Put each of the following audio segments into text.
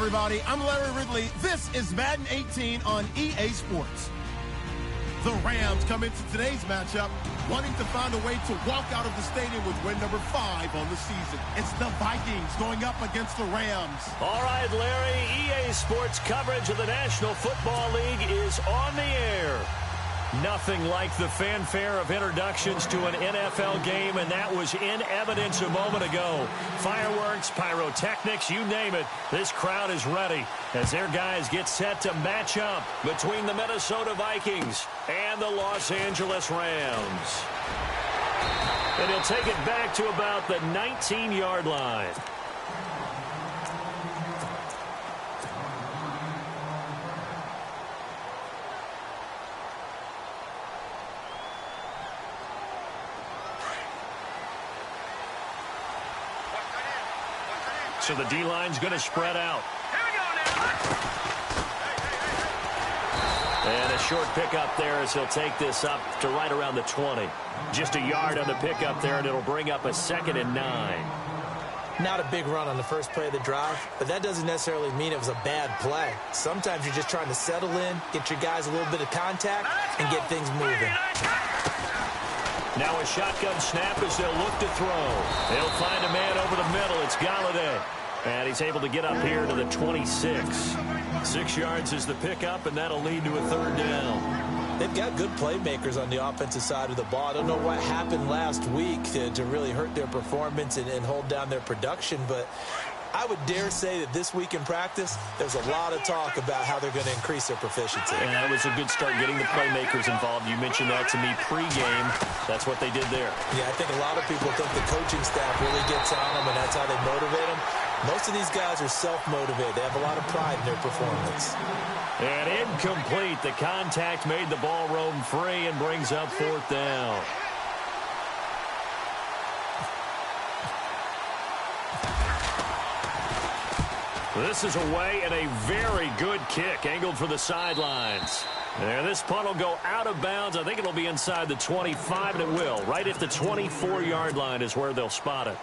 everybody. I'm Larry Ridley. This is Madden 18 on EA Sports. The Rams come into today's matchup wanting to find a way to walk out of the stadium with win number 5 on the season. It's the Vikings going up against the Rams. All right, Larry, EA Sports coverage of the National Football League is on the air. Nothing like the fanfare of introductions to an NFL game, and that was in evidence a moment ago. Fireworks, pyrotechnics, you name it. This crowd is ready as their guys get set to match up between the Minnesota Vikings and the Los Angeles Rams. And he'll take it back to about the 19-yard line. So the D-line's going to spread out. And a short pickup there as he'll take this up to right around the 20. Just a yard on the pickup there, and it'll bring up a 2nd and 9. Not a big run on the first play of the drive, but that doesn't necessarily mean it was a bad play. Sometimes you're just trying to settle in, get your guys a little bit of contact, and get things moving. Now a shotgun snap as they'll look to throw. They'll find a man over the middle. It's Galladay. And he's able to get up here to the 26. 6 yards is the pickup, and that'll lead to a 3rd down. They've got good playmakers on the offensive side of the ball. I don't know what happened last week to really hurt their performance and hold down their production, but I would dare say that this week in practice, there's a lot of talk about how they're going to increase their proficiency. And that was a good start getting the playmakers involved. You mentioned that to me pregame. That's what they did there. Yeah, I think a lot of people think the coaching staff really gets on them, and that's how they motivate them. Most of these guys are self-motivated. They have a lot of pride in their performance. And incomplete. The contact made the ball roam free and brings up 4th down. This is away and a very good kick angled for the sidelines. And this punt will go out of bounds. I think it'll be inside the 25, and it will. Right at the 24-yard line is where they'll spot it.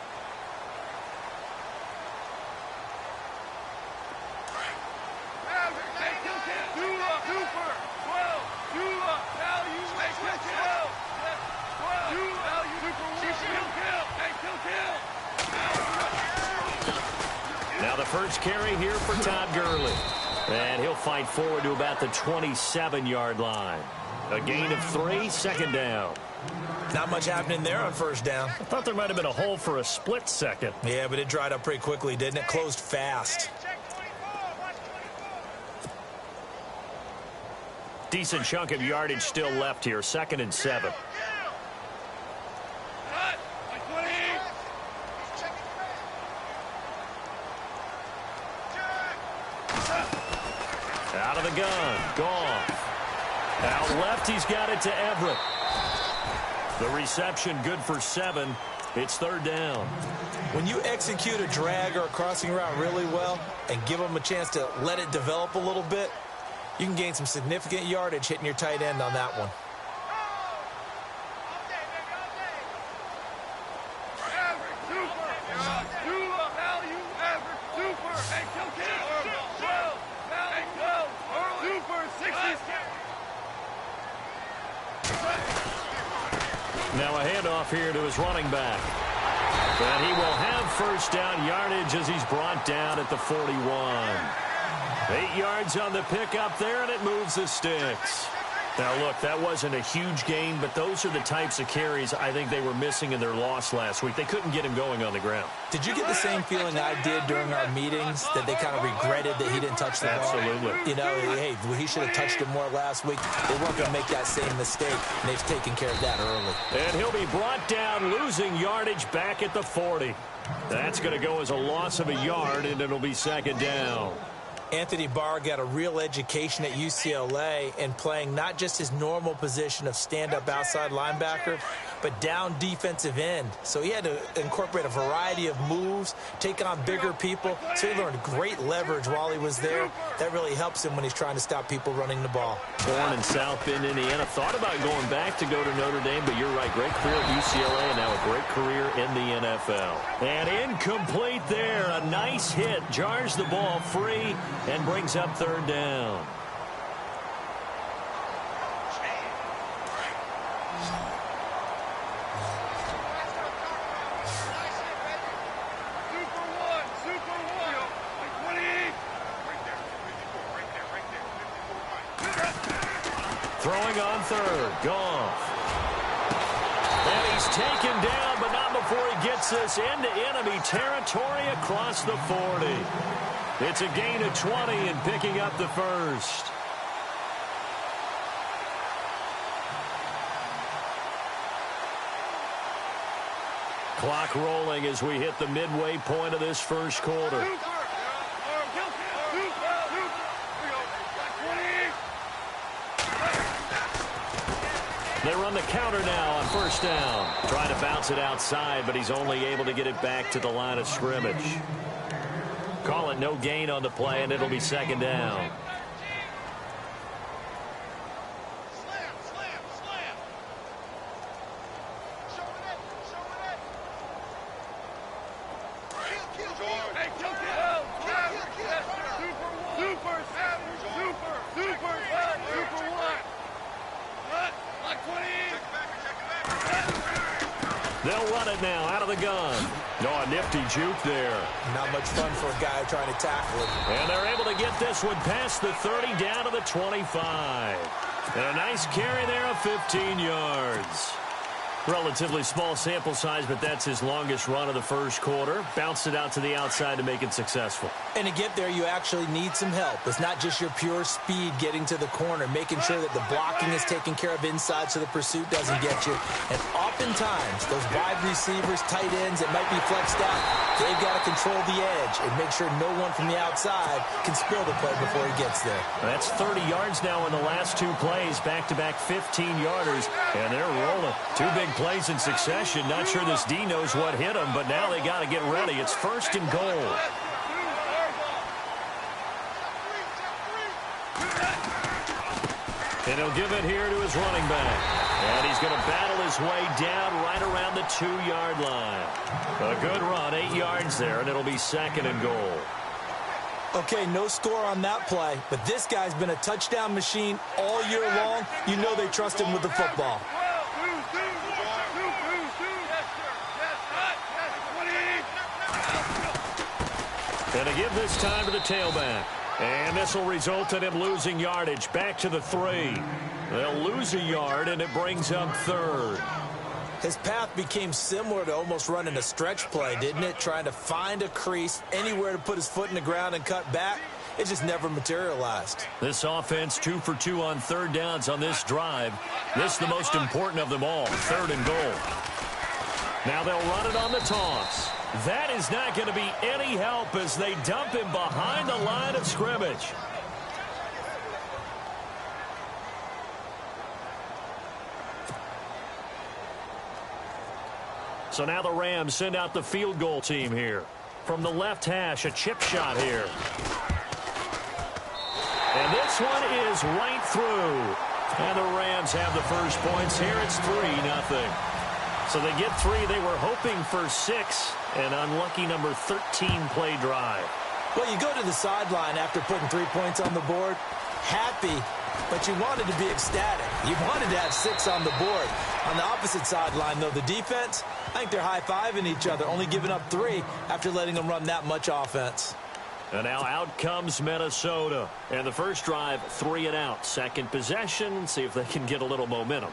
First carry here for Todd Gurley. And he'll fight forward to about the 27-yard line. A gain of 3, 2nd down. Not much happening there on 1st down. I thought there might have been a hole for a split second. Yeah, but it dried up pretty quickly, didn't it? Closed fast. Decent chunk of yardage still left here. 2nd and 7. Out of the gun. Goff. Out left, he's got it to Everett. The reception good for 7. It's 3rd down. When you execute a drag or a crossing route really well and give them a chance to let it develop a little bit, you can gain some significant yardage hitting your tight end on that one. Now a handoff here to his running back. And he will have 1st down yardage as he's brought down at the 41. 8 yards on the pickup there, and it moves the sticks. Now, look, that wasn't a huge gain, but those are the types of carries I think they were missing in their loss last week. They couldn't get him going on the ground. Did you get the same feeling I did during our meetings, that they kind of regretted that he didn't touch the ball? Absolutely. You know, hey, he should have touched it more last week. They weren't going to make that same mistake, and they've taken care of that early. And he'll be brought down, losing yardage back at the 40. That's going to go as a loss of a yard, and it'll be 2nd down. Anthony Barr got a real education at UCLA and playing not just his normal position of stand-up outside linebacker, but down defensive end. So he had to incorporate a variety of moves, take on bigger people. So he learned great leverage while he was there. That really helps him when he's trying to stop people running the ball. Born in South Bend, Indiana. Thought about going back to go to Notre Dame, but you're right. Great career at UCLA and now a great career in the NFL. And incomplete there. A nice hit. Jars the ball free and brings up third down. Throwing on third. Goff. And he's taken down, but not before he gets this into enemy territory across the 40. It's a gain of 20 and picking up the first. Clock rolling as we hit the midway point of this first quarter. They run the counter now on first down. Trying to bounce it outside, but he's only able to get it back to the line of scrimmage. Call it no gain on the play, and it'll be second down. They'll run it now out of the gun. No, a nifty juke there. Not much fun for a guy trying to tackle it. And they're able to get this one past the 30 down to the 25. And a nice carry there of 15 yards. Relatively small sample size, but that's his longest run of the first quarter. Bounced it out to the outside to make it successful. And to get there, you actually need some help. It's not just your pure speed getting to the corner, making sure that the blocking is taken care of inside so the pursuit doesn't get you. And oftentimes, those wide receivers, tight ends that might be flexed out, they've got to control the edge and make sure no one from the outside can spill the play before he gets there. That's 30 yards now in the last two plays, back-to-back 15-yarders, and they're rolling. Two big plays in succession. Not sure this D knows what hit him, but now they got to get ready. It's first and goal. And he'll give it here to his running back. And he's going to battle his way down right around the 2-yard line. A good run, 8 yards there, and it'll be second and goal. Okay, no score on that play, but this guy's been a touchdown machine all year long. You know they trust him with the football. And to give this time to the tailback. And this will result in him losing yardage back to the 3. They'll lose a yard, and it brings up third. His path became similar to almost running a stretch play, didn't it? Trying to find a crease, anywhere to put his foot in the ground and cut back. It just never materialized. This offense 2 for 2 on third downs on this drive. This is the most important of them all, third and goal. Now they'll run it on the toss. That is not going to be any help as they dump him behind the line of scrimmage. So now the Rams send out the field goal team here. From the left hash, a chip shot here. And this one is right through. And the Rams have the first points here. It's 3-0. So they get 3. They were hoping for 6. An unlucky number 13 play drive. Well, you go to the sideline after putting 3 points on the board, happy, but you wanted to be ecstatic. You wanted to have 6 on the board. On the opposite sideline, though, the defense, I think they're high-fiving each other, only giving up 3 after letting them run that much offense. And now out comes Minnesota. And the first drive, 3 and out. Second possession, see if they can get a little momentum.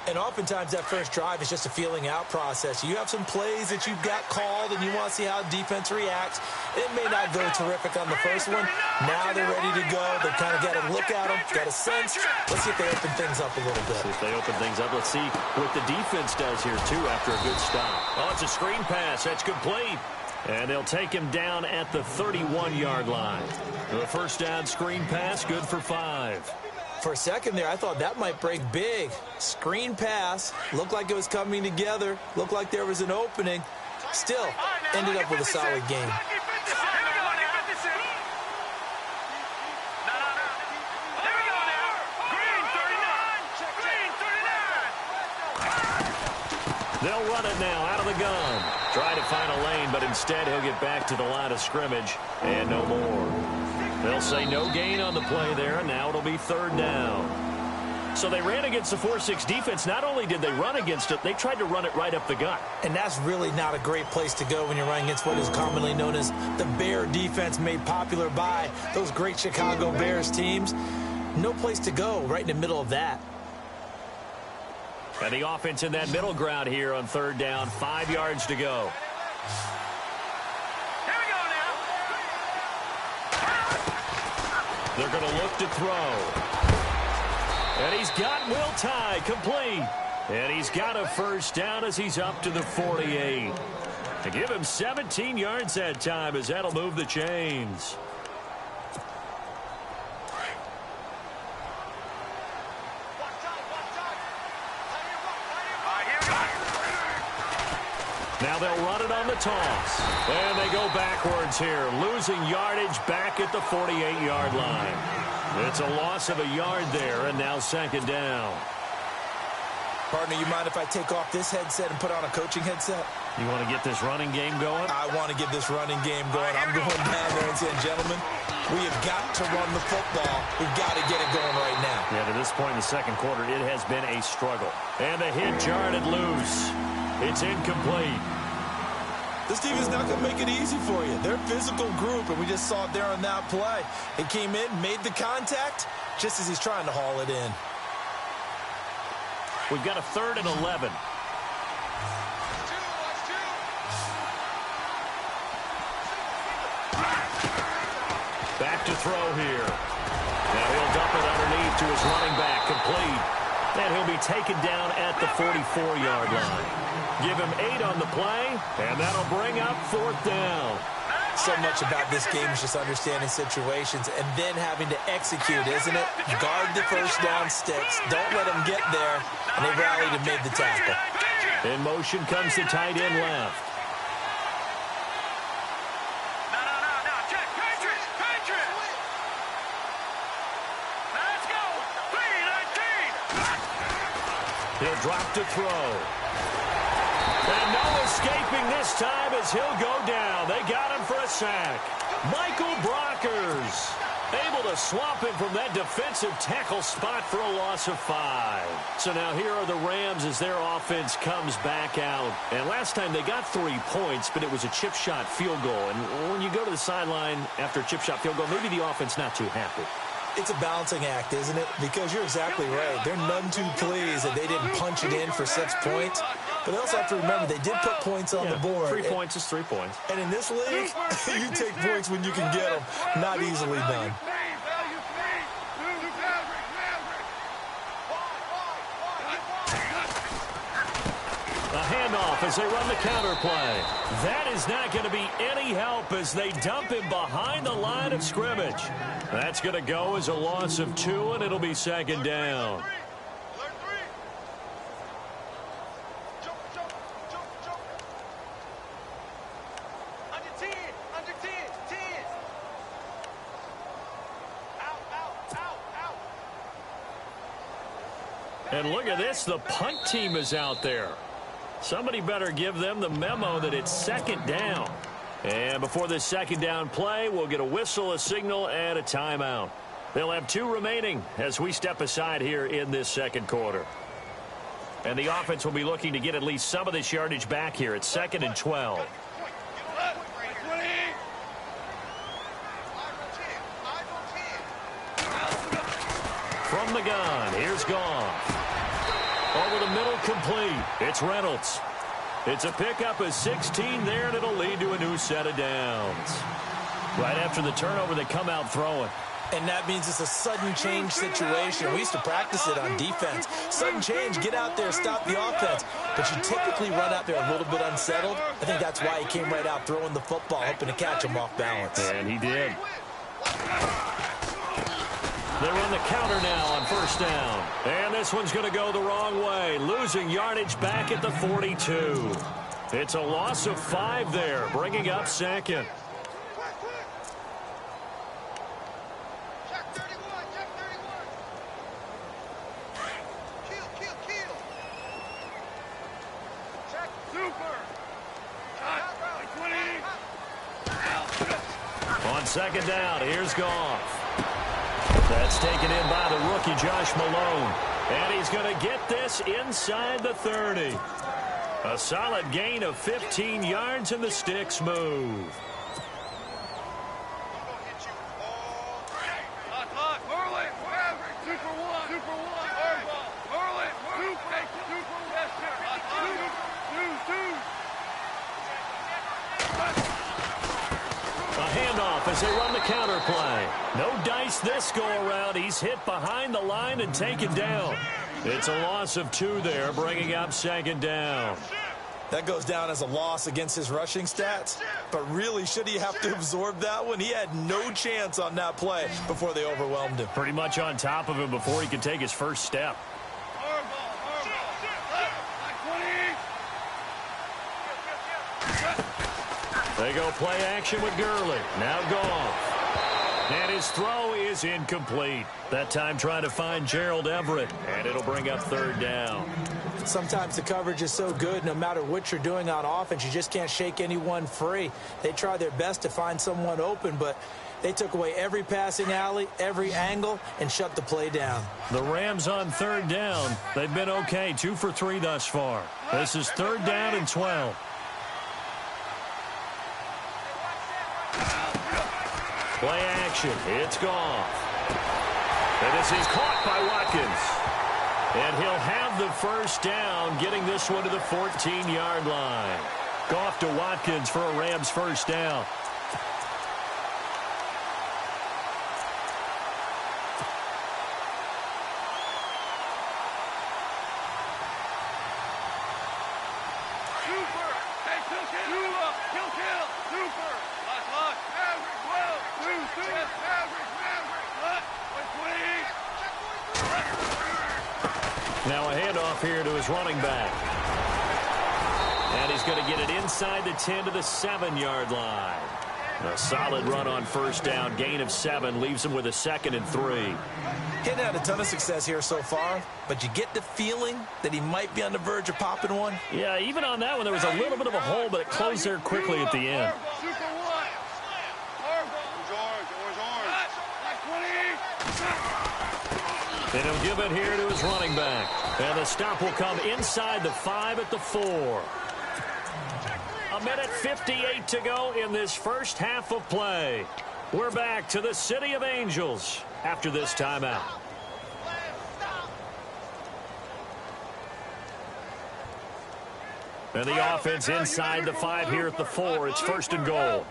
And oftentimes that first drive is just a feeling out process. You have some plays that you've got called and you want to see how defense reacts. It may not go terrific on the first one. Now they're ready to go. They've kind of got to look at them, got a sense. Let's see if they open things up a little bit. See if they open things up. Let's see what the defense does here, too, after a good stop. Oh, it's a screen pass. That's complete. And they'll take him down at the 31-yard line. The first down screen pass, good for 5. For a second there, I thought that might break big. Screen pass. Looked like it was coming together. Looked like there was an opening. Still, ended up with a solid game. They'll run it now out of the gun. Try to find a lane, but instead he'll get back to the line of scrimmage and no more. They'll say no gain on the play there, and now it'll be third down. So they ran against the 4-6 defense. Not only did they run against it, they tried to run it right up the gut. And that's really not a great place to go when you're running against what is commonly known as the Bear defense, made popular by those great Chicago Bears teams. No place to go right in the middle of that. And the offense in that middle ground here on third down, 5 yards to go. Here we go now. They're going to look to throw. And he's got Will Tye complete. And he's got a first down as he's up to the 48. To give him 17 yards that time, as that'll move the chains. Now they'll run it on the toss. And they go backwards here, losing yardage back at the 48-yard line. It's a loss of a yard there, and now second down. Partner, you mind if I take off this headset and put on a coaching headset? You want to get this running game going? I want to get this running game going. I'm going down there and saying, gentlemen, we have got to run the football. We've got to get it going right now. Yeah, to this point in the second quarter, it has been a struggle. And the hit jarred it loose. It's incomplete. This team is not going to make it easy for you. They're a physical group, and we just saw it there on that play. It came in, made the contact, just as he's trying to haul it in. We've got a 3rd and 11. Back to throw here. Now he'll dump it underneath to his running back, complete. And he'll be taken down at the 44-yard line. Give him 8 on the play, and that'll bring up 4th down. So much about this game is just understanding situations and then having to execute, isn't it? Guard the first down sticks. Don't let them get there. And they rallied and made the tackle. In motion comes the tight end left. No. Check. Patriots. Let's go. 3-19. He'll drop to throw. And no escaping this time as he'll go down. They got him for a sack. Michael Brockers able to swamp him from that defensive tackle spot for a loss of 5. So now here are the Rams as their offense comes back out. And last time they got 3 points, but it was a chip shot field goal. And when you go to the sideline after a chip shot field goal, maybe the offense not too happy. It's a balancing act, isn't it? Because you're exactly right. They're none too pleased that they didn't punch it in for 6 points. But they also have to remember they did put points on the board. 3 points is 3 points. And in this league, you take points when you can get them. Not easily done. A handoff as they run the counter play. That is not going to be any help as they dump him behind the line of scrimmage. That's going to go as a loss of 2, and it'll be second down. And look at this, the punt team is out there. Somebody better give them the memo that it's second down. And before this second down play, we'll get a whistle, a signal, and a timeout. They'll have 2 remaining as we step aside here in this second quarter. And the offense will be looking to get at least some of this yardage back here at 2nd and 12. From the gun, here's Goff. Over the middle, complete. It's Reynolds. It's a pickup of 16 there, and it'll lead to a new set of downs. Right after the turnover, they come out throwing. And that means it's a sudden change situation. We used to practice it on defense. Sudden change, get out there, stop the offense. But you typically run out there a little bit unsettled. I think that's why he came right out throwing the football, hoping to catch him off balance. And he did. They run the counter now on first down. And this one's going to go the wrong way, losing yardage back at the 42. It's a loss of 5 there, bringing up second. Check 31, check 31. Kill. Check. Super. Shot. 20. On second down, here's Goff. That's taken in by the rookie, Josh Malone. And he's going to get this inside the 30. A solid gain of 15 yards, and the sticks move. As they run the counter play. No dice this go-around. He's hit behind the line and taken down. It's a loss of 2 there, bringing up second down. That goes down as a loss against his rushing stats. But really, should he have to absorb that one? He had no chance on that play before they overwhelmed him. Pretty much on top of him before he could take his first step. They go play action with Gurley. Now Goff. And his throw is incomplete. That time trying to find Gerald Everett. And it'll bring up third down. Sometimes the coverage is so good, no matter what you're doing on offense, you just can't shake anyone free. They try their best to find someone open, but they took away every passing alley, every angle, and shut the play down. The Rams on third down. They've been okay, 2 for 3 thus far. This is third down and 12. Play action. It's Goff. And this is caught by Watkins. And he'll have the first down, getting this one to the 14-yard line. Goff to Watkins for a Rams first down. Now a handoff here to his running back. And he's going to get it inside the 10 to the 7-yard line. A solid run on first down. Gain of 7 leaves him with a 2nd and 3. He hadn't had a ton of success here so far, but you get the feeling that he might be on the verge of popping one. Yeah, even on that one, there was a little bit of a hole, but it closed there quickly at the end. And he'll give it here to his running back. And the stop will come inside the 5 at the 4. A minute 58 to go in this first half of play. We're back to the City of Angels after this timeout. And the offense inside the 5 here at the 4. It's first and goal.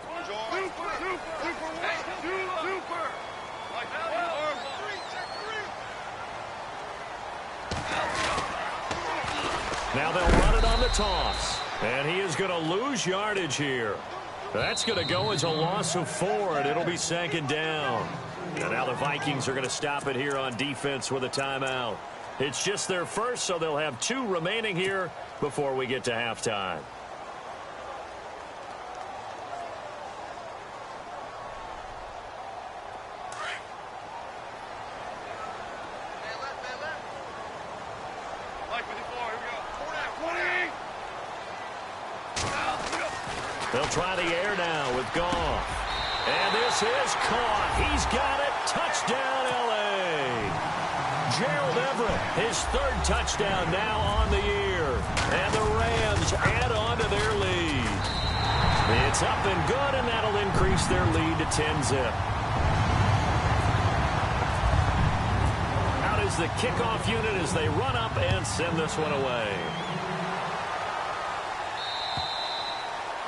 Now they'll run it on the toss. And he is going to lose yardage here. That's going to go as a loss of 4, and it'll be second down. And now the Vikings are going to stop it here on defense with a timeout. It's just their first, so they'll have 2 remaining here before we get to halftime. They'll try the air now with Goff. And this is caught. He's got it. Touchdown, L.A. Gerald Everett, his 3rd touchdown now on the year. And the Rams add on to their lead. It's up and good, and that'll increase their lead to 10-zip. Out is the kickoff unit as they run up and send this one away.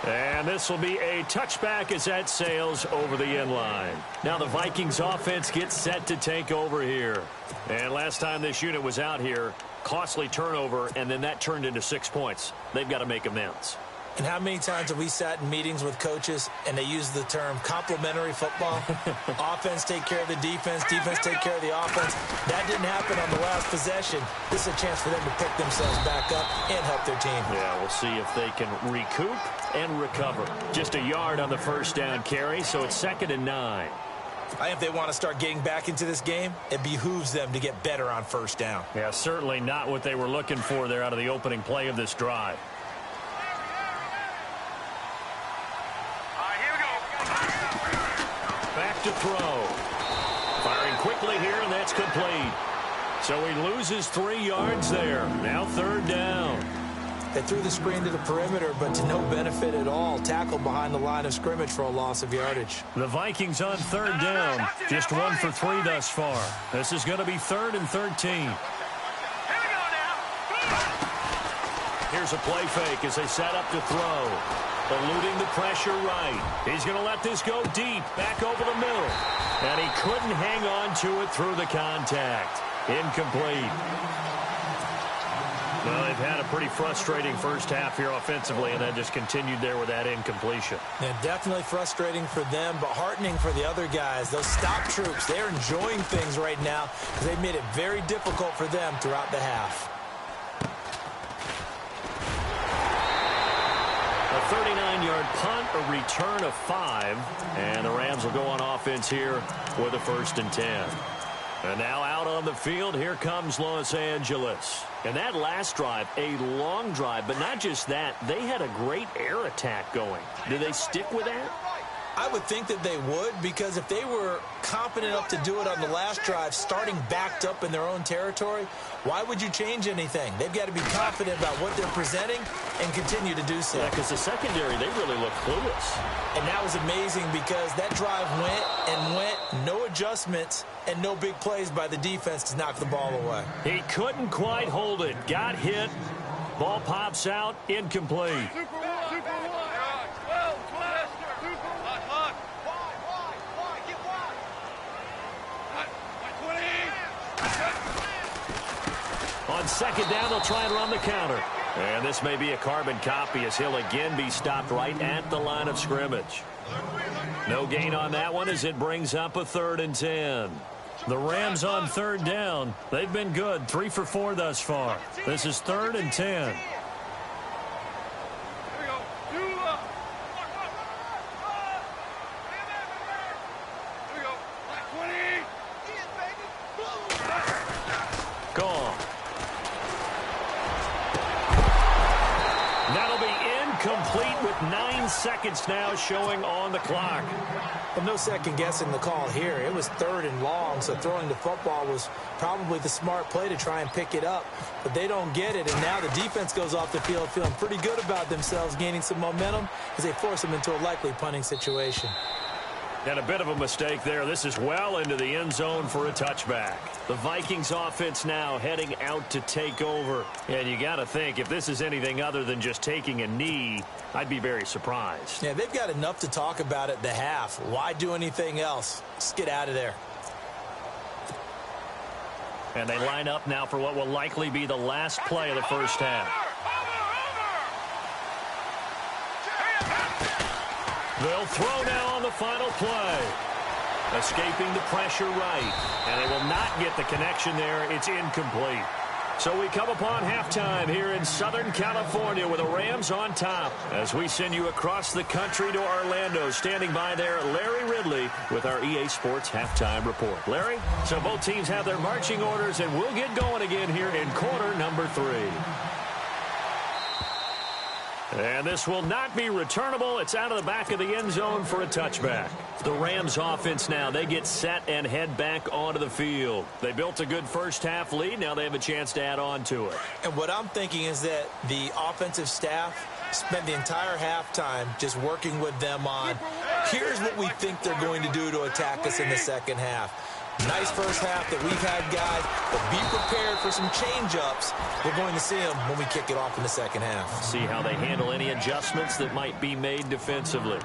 And this will be a touchback as that sails over the end line. Now the Vikings offense gets set to take over here. And last time this unit was out here, costly turnover, and then that turned into 6 points. They've got to make amends. And how many times have we sat in meetings with coaches and they use the term complementary football? Offense take care of the defense, defense take care of the offense. That didn't happen on the last possession. This is a chance for them to pick themselves back up and help their team. Yeah, we'll see if they can recoup and recover. Just a yard on the first down carry, so it's 2nd and 9. I think if they want to start getting back into this game, it behooves them to get better on first down. Yeah, certainly not what they were looking for there out of the opening play of this drive. Back to throw. Firing quickly here, and that's complete. So he loses 3 yards there. Now 3rd down. They threw the screen to the perimeter, but to no benefit at all. Tackled behind the line of scrimmage for a loss of yardage. The Vikings on 3rd down. Just 1 for 3 thus far. This is going to be 3rd and 13. Here's a play fake as they set up to throw. Eluding the pressure right. He's going to let this go deep, back over the middle. And he couldn't hang on to it through the contact. Incomplete. Well, they've had a pretty frustrating first half here offensively, and then just continued there with that incompletion. Yeah, definitely frustrating for them, but heartening for the other guys. Those stop troops, they're enjoying things right now because they've made it very difficult for them throughout the half. A 39-yard punt, a return of 5, and the Rams will go on offense here with a 1st and 10. And now out on the field, here comes Los Angeles. And that last drive, a long drive, but not just that, they had a great air attack going. Do they stick with that? I would think that they would, because if they were confident enough to do it on the last drive, starting backed up in their own territory, why would you change anything? They've got to be confident about what they're presenting and continue to do so. Yeah, because the secondary, they really look clueless. And that was amazing because that drive went, no adjustments, and no big plays by the defense to knock the ball away. He couldn't quite hold it. Got hit. Ball pops out. Incomplete. On 2nd down, they'll try and run the counter. And this may be a carbon copy as he'll again be stopped right at the line of scrimmage. No gain on that one as it brings up a 3rd and 10. The Rams on 3rd down. They've been good, 3 for 4 thus far. This is 3rd and 10. Gone. That'll be incomplete with 9 seconds now showing on the clock. Well, no second guessing the call here. It was 3rd and long, so throwing the football was probably the smart play to try and pick it up. But they don't get it, and now the defense goes off the field feeling pretty good about themselves, gaining some momentum as they force them into a likely punting situation. And a bit of a mistake there. This is well into the end zone for a touchback. The Vikings offense now heading out to take over. And you got to think, if this is anything other than just taking a knee, I'd be very surprised. Yeah, they've got enough to talk about at the half. Why do anything else? Just get out of there. And they line up now for what will likely be the last play of the first half. They'll throw now on the final play. Escaping the pressure right. And they will not get the connection there. It's incomplete. So we come upon halftime here in Southern California with the Rams on top. As we send you across the country to Orlando, standing by there, Larry Ridley with our EA Sports Halftime Report. Larry, so both teams have their marching orders, and we'll get going again here in quarter number 3. And this will not be returnable. It's out of the back of the end zone for a touchback. The Rams offense now, they get set and head back onto the field. They built a good first half lead. Now they have a chance to add on to it. And what I'm thinking is that the offensive staff spent the entire halftime just working with them on, here's what we think they're going to do to attack us in the second half. Nice first half that we've had, guys, but be prepared for some change-ups. We're going to see them when we kick it off in the second half. See how they handle any adjustments that might be made defensively.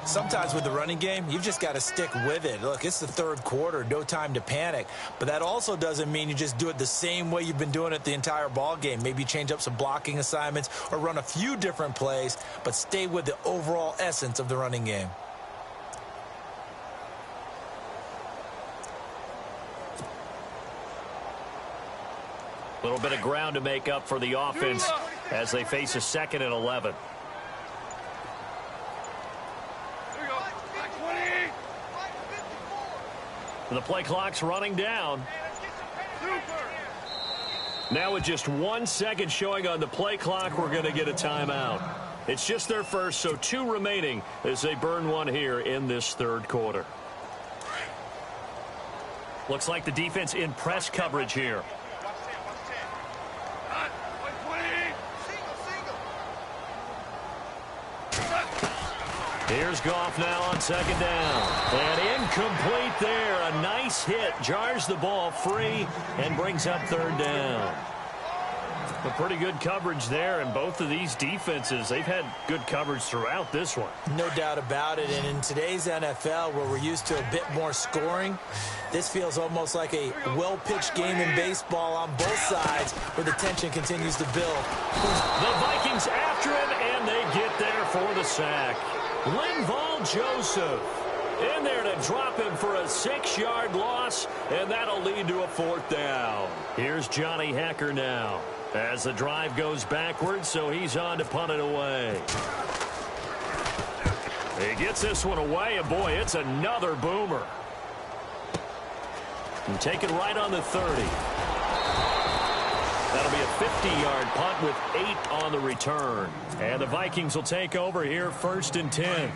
Sometimes with the running game, you've just got to stick with it. Look, it's the third quarter, no time to panic. But that also doesn't mean you just do it the same way you've been doing it the entire ball game. Maybe change up some blocking assignments or run a few different plays, but stay with the overall essence of the running game. A little bit of ground to make up for the offense as they face a 2nd and 11. The play clock's running down. Now with just 1 second showing on the play clock, we're going to get a timeout. It's just their first, so 2 remaining as they burn one here in this third quarter. Looks like the defense in press coverage here. Here's Goff now on 2nd down. And incomplete there. A nice hit. Jars the ball free and brings up 3rd down. A pretty good coverage there, and both of these defenses, they've had good coverage throughout this one. No doubt about it, and in today's NFL, where we're used to a bit more scoring, this feels almost like a well-pitched game in baseball on both sides, where the tension continues to build. The Vikings after him, and they get there for the sack. Linval Joseph in there to drop him for a 6-yard loss, and that'll lead to a 4th down. Here's Johnny Hecker now as the drive goes backwards, so he's on to punt it away. He gets this one away, and boy, it's another boomer. And take it right on the 30. That'll be a 50-yard punt with 8 on the return. And the Vikings will take over here 1st and 10.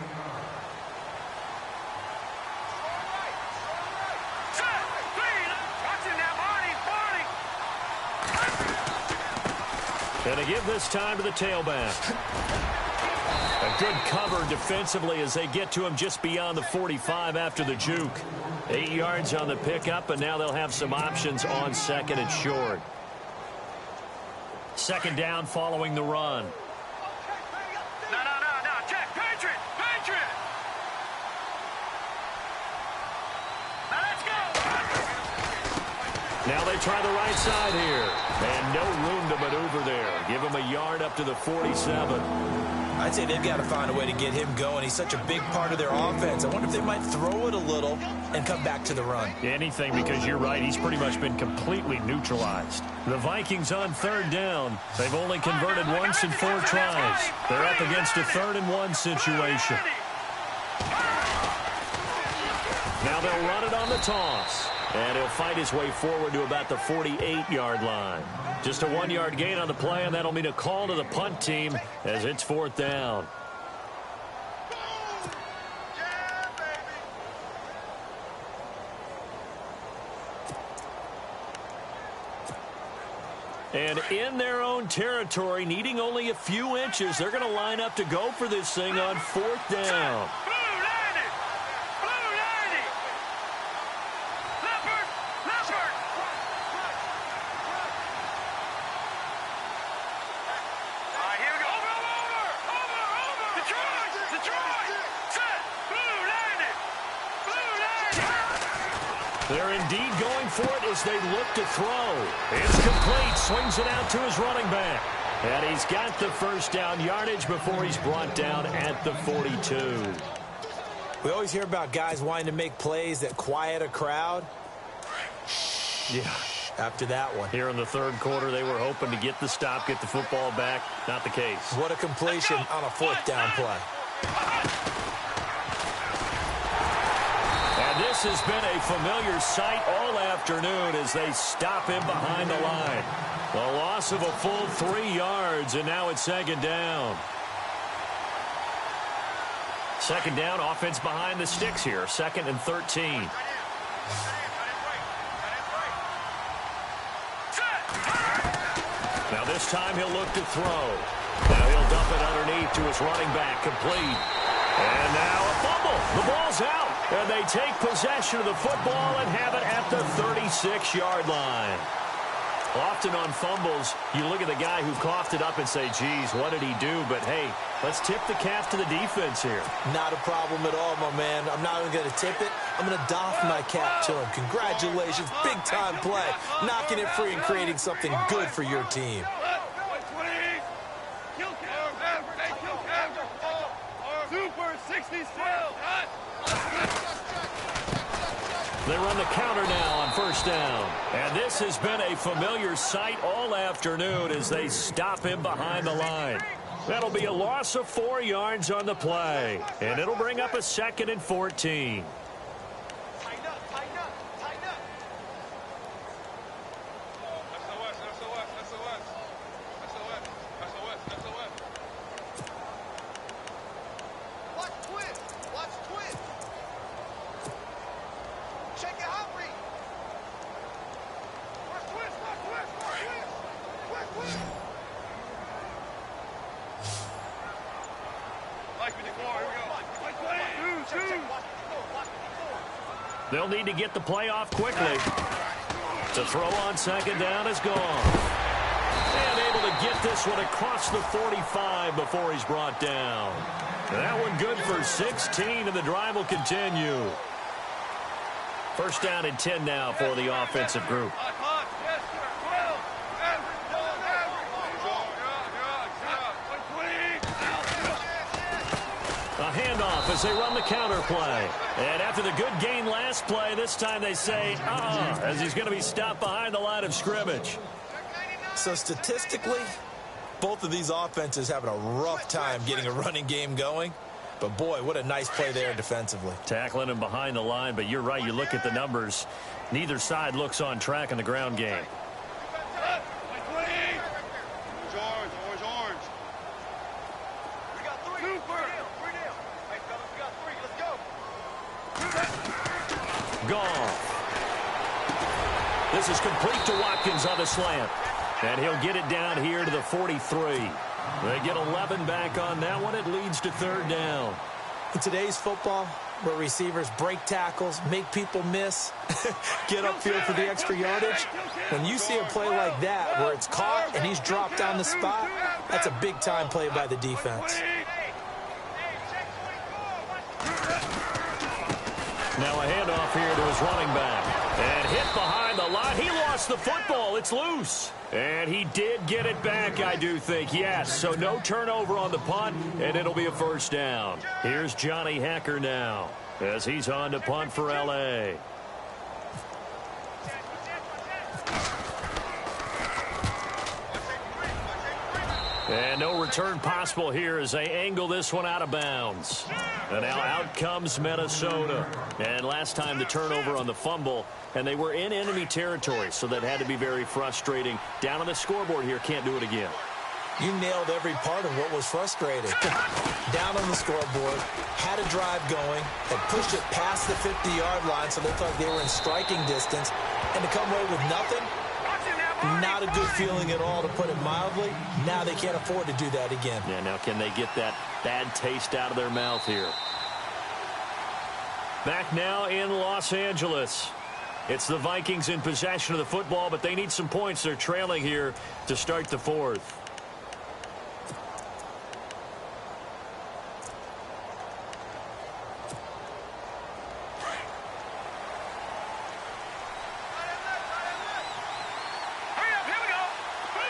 And to give this time to the tailback. A good cover defensively as they get to him just beyond the 45 after the juke. 8 yards on the pickup, and now they'll have some options on 2nd and short. 2nd down following the run. No, check, Patriot! Now let's go! Now they try the right side here. And no room to maneuver there. Give him a yard up to the 47. I'd say they've got to find a way to get him going. He's such a big part of their offense. I wonder if they might throw it a little and come back to the run. Anything, because you're right. He's pretty much been completely neutralized. The Vikings on 3rd down. They've only converted once in 4 tries. They're up against a 3rd and 1 situation. Now they'll run it on the toss. And he'll fight his way forward to about the 48-yard line. Just a 1-yard gain on the play, and that'll mean a call to the punt team as it's 4th down. And in their own territory, needing only a few inches, they're going to line up to go for this thing on 4th down. They're indeed going for it as they look to throw. It's complete. Swings it out to his running back. And he's got the 1st down yardage before he's brought down at the 42. We always hear about guys wanting to make plays that quiet a crowd. Yeah. After that one. Here in the 3rd quarter, they were hoping to get the stop, get the football back. Not the case. What a completion on a 4th down play. This has been a familiar sight all afternoon as they stop him behind the line. A loss of a full 3 yards, and now it's 2nd down. 2nd down, offense behind the sticks here. 2nd and 13. Now this time he'll look to throw. Now he'll dump it underneath to his running back, complete. And now a fumble. The ball's out. And they take possession of the football and have it at the 36-yard line. Often on fumbles, you look at the guy who coughed it up and say, geez, what did he do? But, hey, Let's tip the cap to the defense here. Not a problem at all, my man. I'm not even going to tip it. I'm going to doff my cap to him. Congratulations. Big-time play. Knocking it free and creating something good for your team. Super 66. They run the counter now on first down. And this has been a familiar sight all afternoon as they stop him behind the line. That'll be a loss of 4 yards on the play. And it'll bring up a 2nd and 14. They'll need to get the play off quickly. The throw on 2nd down is gone. And able to get this one across the 45 before he's brought down. That one good for 16, and the drive will continue. First down and 10 now for the offensive group. A handoff as they run the counter play. And after the good gain last play, this time they say, as he's going to be stopped behind the line of scrimmage. So statistically, both of these offenses having a rough time getting a running game going. But, boy, what a nice play there defensively. Tackling him behind the line, but you're right. You look at the numbers. Neither side looks on track in the ground game. Gone. This is complete to Watkins on the slant. And he'll get it down here to the 43. They get 11 back on that one. It leads to 3rd down. In today's football, where receivers break tackles, make people miss, get upfield for the extra yardage, when you see a play like that where it's caught and he's dropped on the spot, that's a big-time play by the defense. Now a handoff here to his running back. And hit behind the line. He lost the football. It's loose. And he did get it back, I do think. Yes, so no turnover on the punt, and it'll be a first down. Here's Johnny Hacker now as he's on to punt for L.A. And no return possible here as they angle this one out of bounds. And now out comes Minnesota. And last time the turnover on the fumble, and they were in enemy territory, so that had to be very frustrating. Down on the scoreboard here, can't do it again. You nailed every part of what was frustrating. Down on the scoreboard, had a drive going, had pushed it past the 50-yard line so it looked like they were in striking distance, and to come away with nothing, not a good feeling at all, to put it mildly. Now they can't afford to do that again. Yeah, now can they get that bad taste out of their mouth here? Back now in Los Angeles. It's the Vikings in possession of the football, but they need some points. They're trailing here to start the 4th.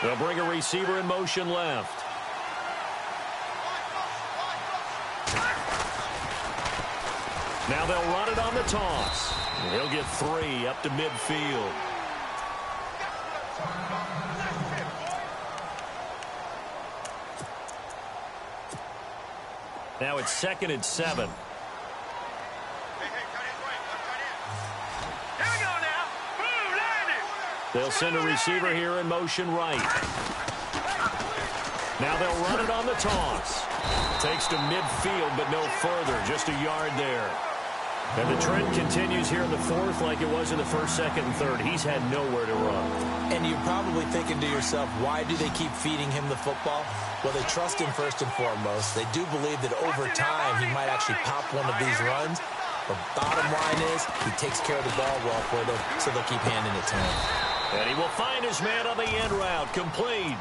They'll bring a receiver in motion left. Now they'll run it on the toss. And he'll get 3 up to midfield. Now it's 2nd and 7. They'll send a receiver here in motion right. Now they'll run it on the toss. Takes to midfield, but no further. Just a yard there. And the trend continues here in the 4th like it was in the 1st, 2nd, and 3rd. He's had nowhere to run. And you're probably thinking to yourself, why do they keep feeding him the football? Well, they trust him first and foremost. They do believe that over time he might actually pop one of these runs. The bottom line is he takes care of the ball well for them, so they'll keep handing it to him. And he will find his man on the end route. Complete.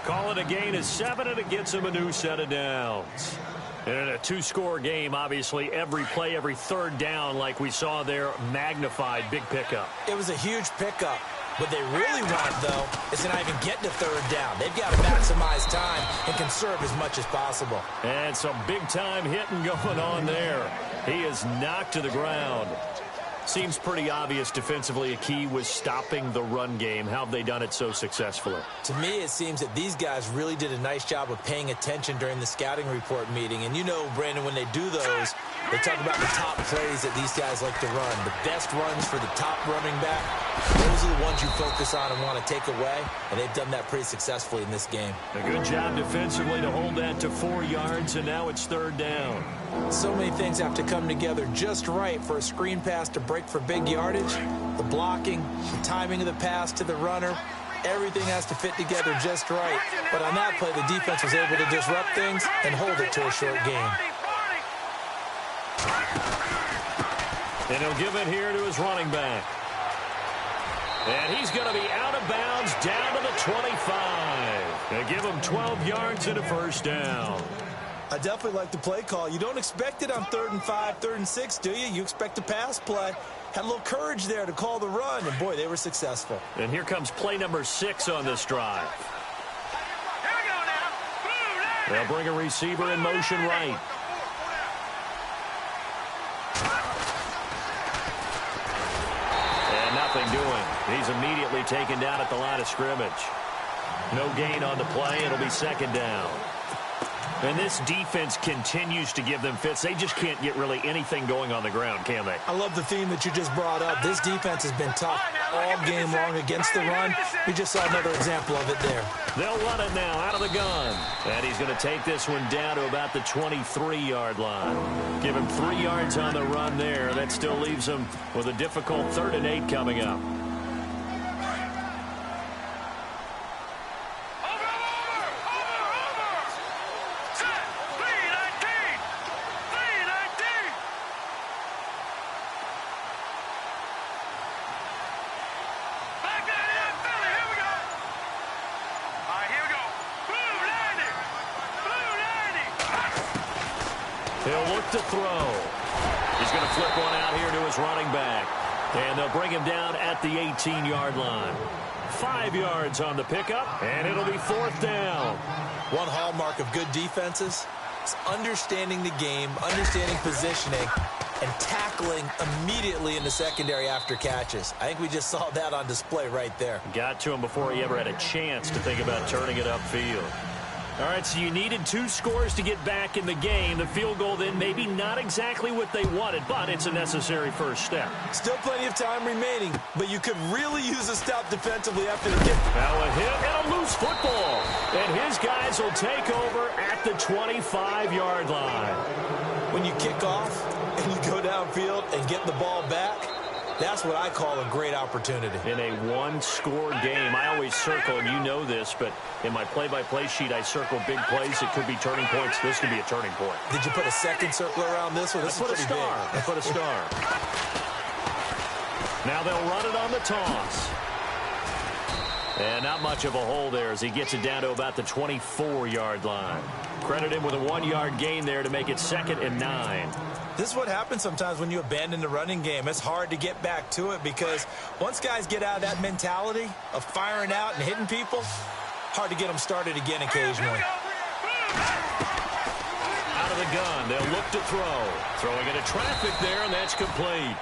Call it a gain of 7, and it gets him a new set of downs. And in a two-score game, obviously, every play, every third down, like we saw there, magnified, big pickup. It was a huge pickup. What they really want, though, is to not even get to third down. They've got to maximize time and conserve as much as possible. And some big-time hitting going on there. He is knocked to the ground. Seems pretty obvious defensively a key was stopping the run game. How have they done it so successfully? To me, it seems that these guys really did a nice job of paying attention during the scouting report meeting. And you know, Brandon, when they do those, they talk about the top plays that these guys like to run. The best runs for the top running back, those are the ones you focus on and want to take away. And they've done that pretty successfully in this game. A good job defensively to hold that to 4 yards, and now it's third down. So many things have to come together just right for a screen pass to break for big yardage. The blocking, the timing of the pass to the runner, everything has to fit together just right. But on that play, the defense was able to disrupt things and hold it to a short game. And he'll give it here to his running back. And he's going to be out of bounds down to the 25. They give him 12 yards and a first down. I definitely like the play call. You don't expect it on 3rd and 5, 3rd and 6, do you? You expect a pass play. Had a little courage there to call the run, and boy, they were successful. And here comes play number 6 on this drive. Here we go now. They'll bring a receiver in motion right. And nothing doing. He's immediately taken down at the line of scrimmage. No gain on the play. It'll be second down. And this defense continues to give them fits. They just can't get really anything going on the ground, can they? I love the theme that you just brought up. This defense has been tough all game long against the run. We just saw another example of it there. They'll run it now out of the gun. And he's going to take this one down to about the 23-yard line. Give him 3 yards on the run there. That still leaves him with a difficult 3rd and 8 coming up. He'll look to throw. He's going to flip one out here to his running back. And they'll bring him down at the 18-yard line. 5 yards on the pickup, and it'll be 4th down. One hallmark of good defenses is understanding the game, understanding positioning, and tackling immediately in the secondary after catches. I think we just saw that on display right there. Got to him before he ever had a chance to think about turning it upfield. All right, so you needed 2 scores to get back in the game. The field goal then maybe not exactly what they wanted, but it's a necessary first step. Still plenty of time remaining, but you could really use a stop defensively after the kick. Now a hit and a loose football. And his guys will take over at the 25-yard line. When you kick off and you go downfield and get the ball back, that's what I call a great opportunity. In a one-score game, I always circle, and you know this, but in my play-by-play sheet, I circle big plays. It could be turning points. This could be a turning point. Did you put a second circle around this one? This is pretty big. I put a star. Now they'll run it on the toss. And not much of a hole there as he gets it down to about the 24-yard line. Credit him with a 1-yard gain there to make it 2nd and 9. This is what happens sometimes when you abandon the running game. It's hard to get back to it because once guys get out of that mentality of firing out and hitting people, hard to get them started again occasionally. Out of the gun, they'll look to throw. Throwing into traffic there, and that's complete.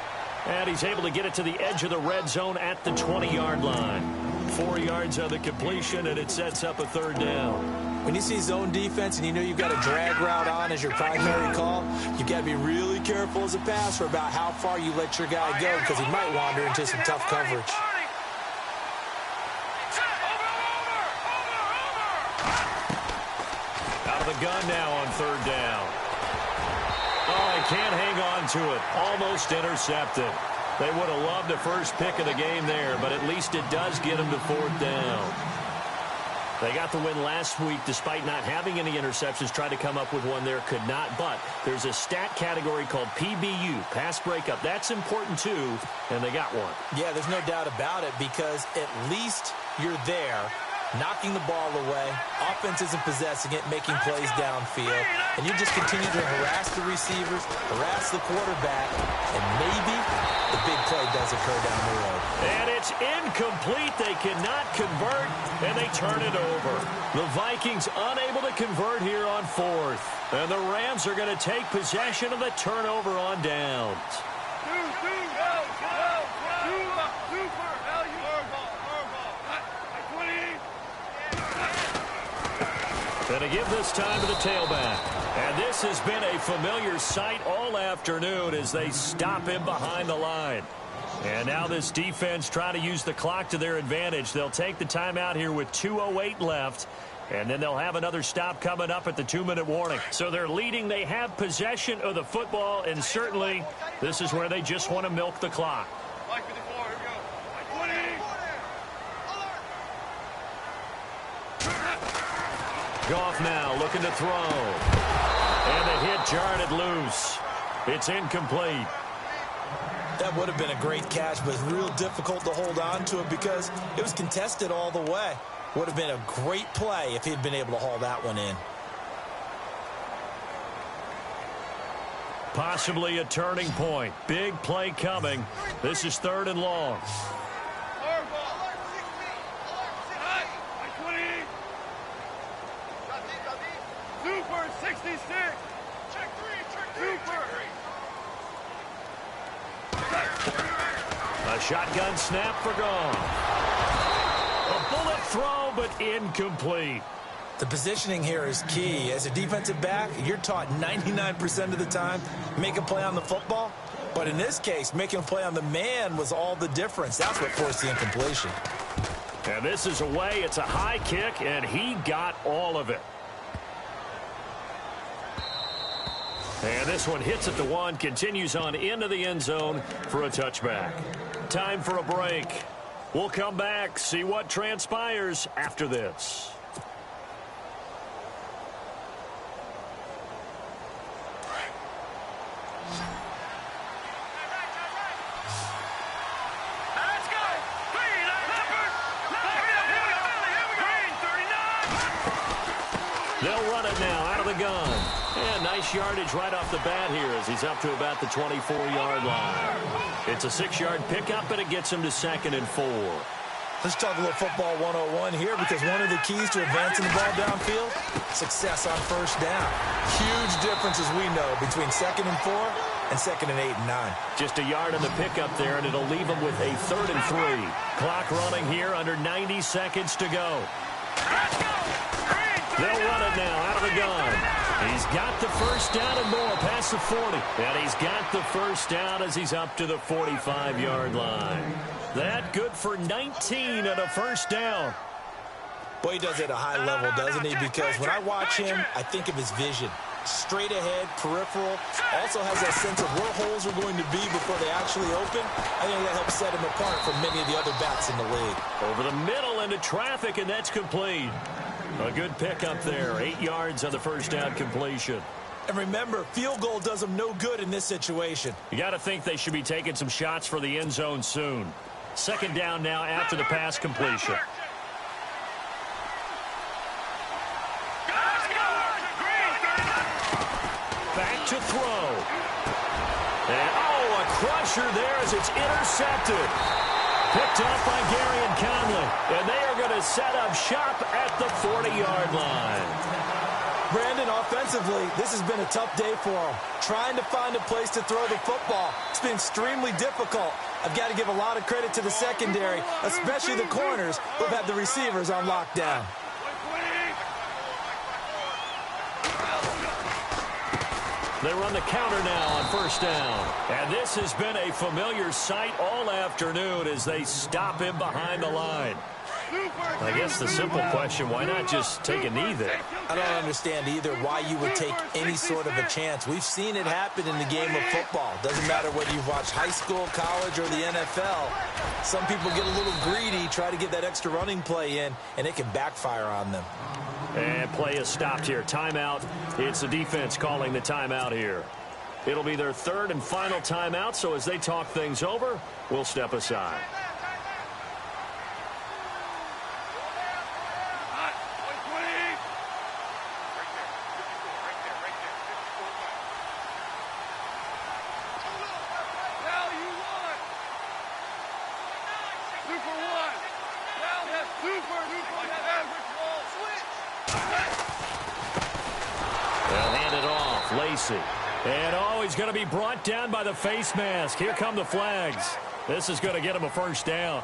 And he's able to get it to the edge of the red zone at the 20-yard line. 4 yards on the completion, and it sets up a 3rd down. When you see zone defense and you know you've got a drag route on as your primary call, you've got to be really careful as a passer about how far you let your guy go because he might wander into some tough coverage. Out of the gun now on 3rd down. Oh, he can't hang on to it. Almost intercepted. They would have loved the first pick of the game there, but at least it does get them to 4th down. They got the win last week despite not having any interceptions. Tried to come up with one there, could not. But there's a stat category called PBU, pass breakup. That's important too, and they got one. Yeah, there's no doubt about it because at least you're there knocking the ball away. Offense isn't possessing it, making plays downfield. And you just continue to harass the receivers, harass the quarterback, and maybe the big play does occur down the road. And it's incomplete. They cannot convert, and they turn it over. The Vikings unable to convert here on fourth. And the Rams are going to take possession of the turnover on downs. And to give this time to the tailback. And this has been a familiar sight all afternoon as they stop him behind the line. And now this defense trying to use the clock to their advantage. They'll take the timeout here with 2:08 left. And then they'll have another stop coming up at the 2-minute warning. So they're leading. They have possession of the football. And certainly this is where they just want to milk the clock. Goff now looking to throw. And the hit jarred it loose. It's incomplete. That would have been a great catch, but real difficult to hold on to it because it was contested all the way. Would have been a great play if he'd been able to haul that one in. Possibly a turning point. Big play coming. This is 3rd and long. Super 66. Check 3. Super. A shotgun snap for Goff. A bullet throw, but incomplete. The positioning here is key. As a defensive back, you're taught 99% of the time, make a play on the football. But in this case, making a play on the man was all the difference. That's what forced the incompletion. And this is away. It's a high kick, and he got all of it. And this one hits at the 1, continues on into the end zone for a touchback. Time for a break. We'll come back, see what transpires after this. They'll run it now out of the gun. And nice yardage right off the bat here as he's up to about the 24-yard line. It's a 6-yard pickup, and it gets him to 2nd and 4. Let's talk a little football 101 here because one of the keys to advancing the ball downfield, success on first down. Huge difference, as we know, between 2nd and 4 and 2nd and 8 and 9. Just a yard on the pickup there, and it'll leave him with a 3rd and 3. Clock running here, under 90 seconds to go. They'll run it now out of the gun. He's got the first down and more past the 40. And he's got the first down as he's up to the 45-yard line. That good for 19 and a first down. Boy, he does it at a high level, doesn't he? Because when I watch him, I think of his vision. Straight ahead, peripheral. Also has that sense of where holes are going to be before they actually open. I think that helps set him apart from many of the other backs in the league. Over the middle into traffic, and that's complete. A good pickup there. 8 yards on the first down completion. And remember, field goal does them no good in this situation. You got to think they should be taking some shots for the end zone soon. 2nd down now after the pass completion. Back to throw. And, a crusher there as it's intercepted. Picked up by Gary and Conley. And they are going to set up shop at the 40-yard line. Brandon, offensively, this has been a tough day for him. Trying to find a place to throw the football. It's been extremely difficult. I've got to give a lot of credit to the secondary, especially the corners who have had the receivers on lockdown. They run the counter now on first down. And this has been a familiar sight all afternoon as they stop him behind the line. I guess the simple question, why not just take a knee there? I don't understand either why you would take any sort of a chance. We've seen it happen in the game of football. Doesn't matter whether you've watched high school, college, or the NFL. Some people get a little greedy, try to get that extra running play in, and it can backfire on them. And play is stopped here. Timeout. It's the defense calling the timeout here. It'll be their 3rd and final timeout, so as they talk things over, we'll step aside. Lacey. And, he's going to be brought down by the face mask. Here come the flags. This is going to get him a first down.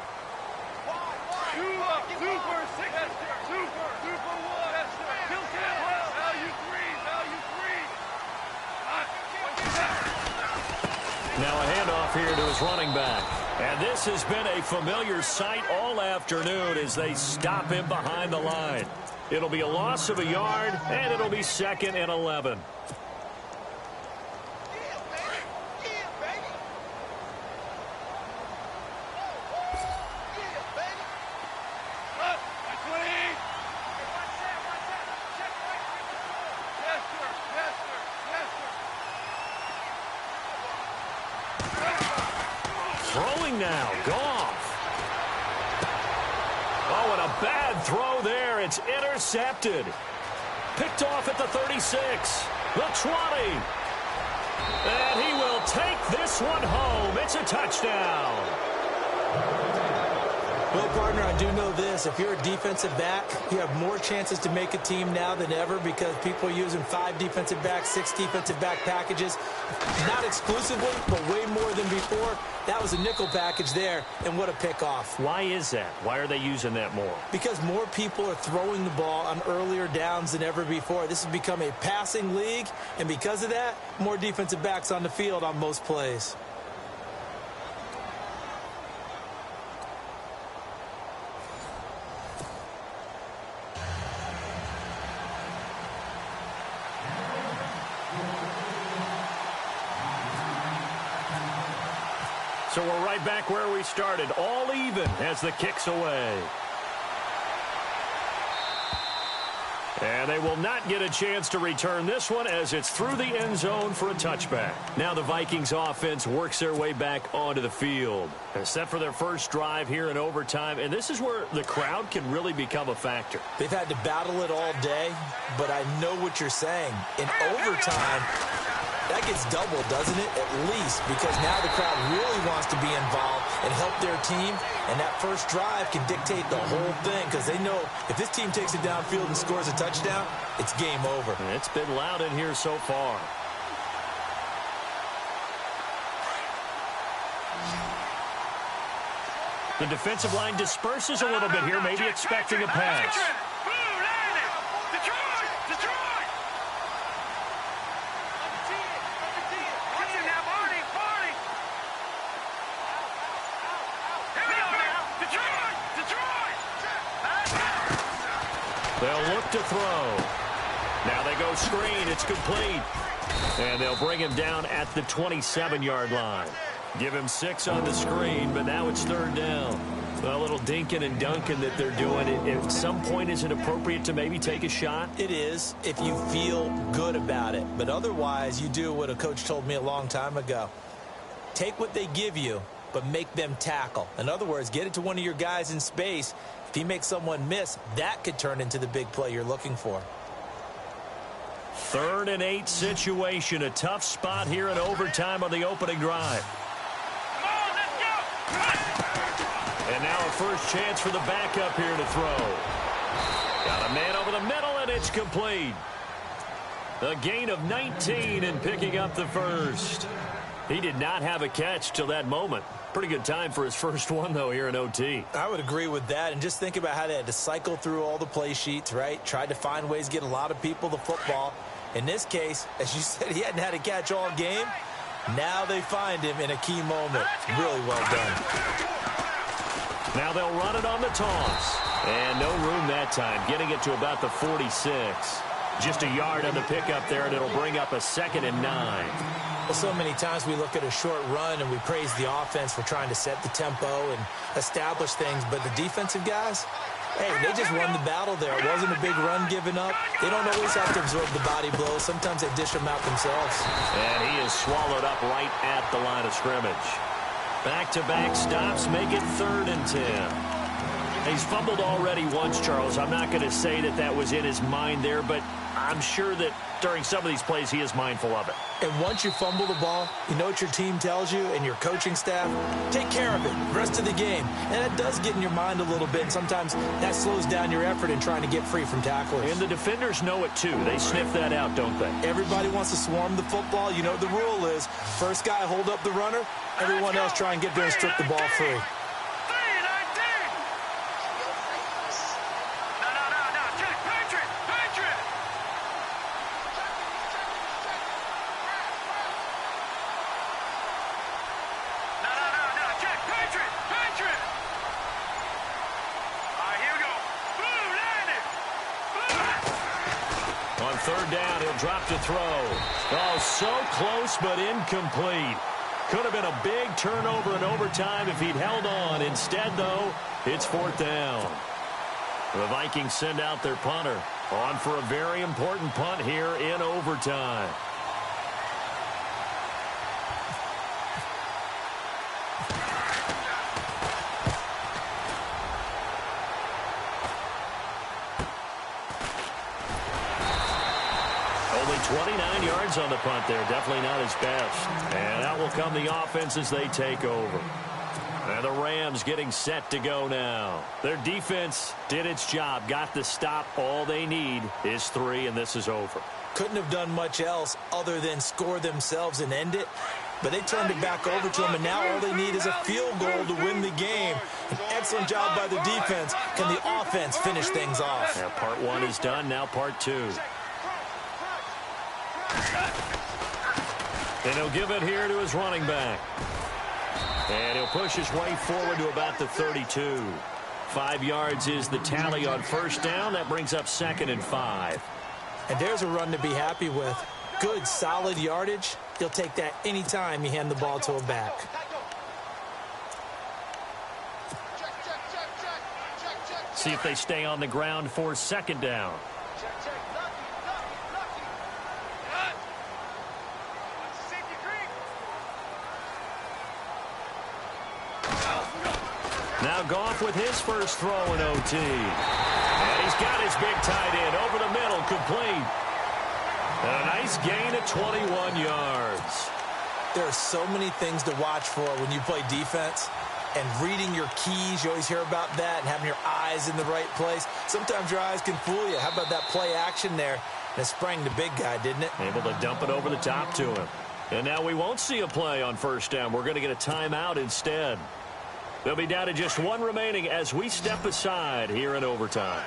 Now a handoff here to his running back. And this has been a familiar sight all afternoon as they stop him behind the line. It'll be a loss of a yard, and it'll be 2nd and 11. Throwing now, Goff. Oh, and a bad throw there. It's intercepted. Picked off at the 36, the 20. And he will take this one home. It's a touchdown. Well, partner, I do know this. If you're a defensive back, you have more chances to make a team now than ever because people are using 5 defensive backs, 6 defensive back packages. Not exclusively, but way more than before. That was a nickel package there, and what a pickoff. Why is that? Why are they using that more? Because more people are throwing the ball on earlier downs than ever before. This has become a passing league, and because of that, more defensive backs on the field on most plays. So we're right back where we started, all even as the kick's away. And they will not get a chance to return this one as it's through the end zone for a touchback. Now the Vikings offense works their way back onto the field. They're set for their first drive here in overtime, and this is where the crowd can really become a factor. They've had to battle it all day, but I know what you're saying. In overtime, that gets doubled, doesn't it? At least, because now the crowd really wants to be involved and help their team, and that first drive can dictate the whole thing because they know if this team takes it downfield and scores a touchdown, it's game over. And it's been loud in here so far. The defensive line disperses a little bit here, maybe expecting a pass. They'll look to throw. Now they go screen. It's complete. And they'll bring him down at the 27-yard line. Give him 6 on the screen, but now it's 3rd down. A little dinking and dunking that they're doing. At some point, is it appropriate to maybe take a shot? It is if you feel good about it. But otherwise, you do what a coach told me a long time ago. Take what they give you, but make them tackle. In other words, get it to one of your guys in space. If he makes someone miss, that could turn into the big play you're looking for. 3rd and 8 situation. A tough spot here in overtime on the opening drive. And now a first chance for the backup here to throw. Got a man over the middle, and it's complete. A gain of 19 and picking up the first. He did not have a catch till that moment. Pretty good time for his first one, though, here in OT. I would agree with that. And just think about how they had to cycle through all the play sheets, right? Tried to find ways to get a lot of people the football. In this case, as you said, he hadn't had a catch all game. Now they find him in a key moment. Really well done. Now they'll run it on the toss. And no room that time, getting it to about the 46. Just a yard on the pickup there, and it'll bring up a 2nd and 9. Well, so many times we look at a short run and we praise the offense for trying to set the tempo and establish things. But the defensive guys, hey, they just won the battle there. It wasn't a big run given up. They don't always have to absorb the body blows. Sometimes they dish them out themselves. And he is swallowed up right at the line of scrimmage. Back-to-back stops make it 3rd and 10. He's fumbled already once, Charles. I'm not going to say that was in his mind there, but I'm sure that during some of these plays he is mindful of it. And once you fumble the ball, you know what your team tells you and your coaching staff? Take care of it the rest of the game. And that does get in your mind a little bit, and sometimes that slows down your effort in trying to get free from tacklers. And the defenders know it too. They sniff that out, don't they? Everybody wants to swarm the football. You know what the rule is. First guy hold up the runner, everyone else try and get there and strip the ball free. Third down, he'll drop to throw. Oh, so close but incomplete. Could have been a big turnover in overtime if he'd held on. Instead, though, it's fourth down. The Vikings send out their punter on for a very important punt here in overtime. Only 29 yards on the punt there. Definitely not his best. And out will come the offense as they take over. And the Rams getting set to go now. Their defense did its job. Got the stop. All they need is 3, and this is over. Couldn't have done much else other than score themselves and end it. But they turned it back over to them, and now all they need is a field goal to win the game. An excellent job by the defense. Can the offense finish things off? Yeah, part 1 is done. Now part 2. And he'll give it here to his running back. And he'll push his way forward to about the 32. 5 yards is the tally on first down. That brings up 2nd and 5. And there's a run to be happy with. Good, solid yardage. You'll take that anytime you hand the ball to a back. See if they stay on the ground for 2nd down. Now Goff with his first throw in OT. And he's got his big tight end over the middle, complete. And a nice gain of 21 yards. There are so many things to watch for when you play defense. And reading your keys, you always hear about that, and having your eyes in the right place. Sometimes your eyes can fool you. How about that play action there? And it sprang the big guy, didn't it? Able to dump it over the top to him. And now we won't see a play on first down. We're going to get a timeout instead. They'll be down to just 1 remaining as we step aside here in overtime.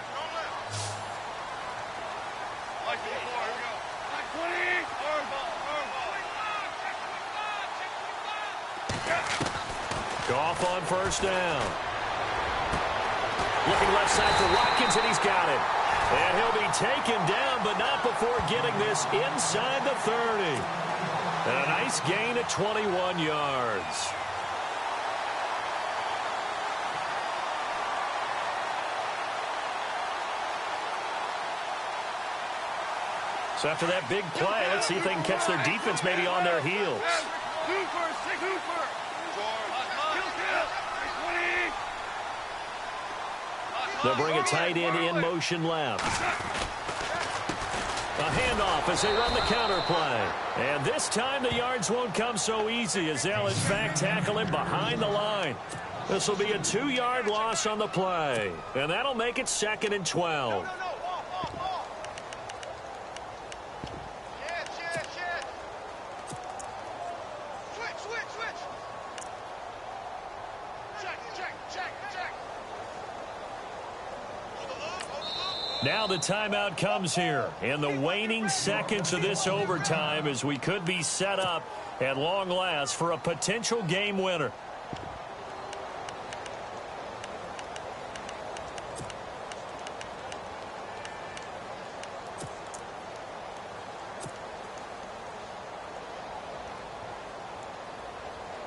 Goff on first down. Looking left side for Watkins, and he's got it. And he'll be taken down, but not before getting this inside the 30. And a nice gain of 21 yards. So after that big play, let's see if they can catch their defense maybe on their heels. They'll bring a tight end in motion left. A handoff as they run the counter play. And this time the yards won't come so easy as they'll in fact tackle him behind the line. This will be a 2-yard loss on the play. And that'll make it 2nd and 12. Now the timeout comes here in the waning seconds of this overtime as we could be set up at long last for a potential game winner.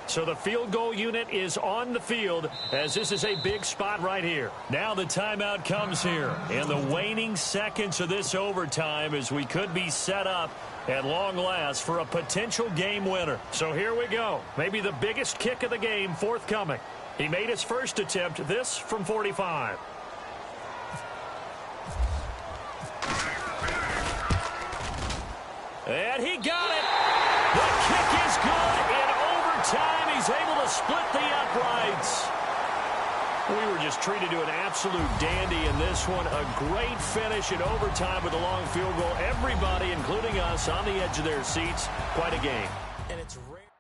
So the field goal unit is on the field as this is a big spot right here. Now the timeout comes here in the waning seconds of this overtime as we could be set up at long last for a potential game winner. So here we go. Maybe the biggest kick of the game forthcoming. He made his first attempt, this from 45. And he got it. The kick is good. In overtime, he's able to split the uprights. We were just treated to an absolute dandy in this one. A great finish in overtime with a long field goal. Everybody, including us, on the edge of their seats. Quite a game. And it's rare.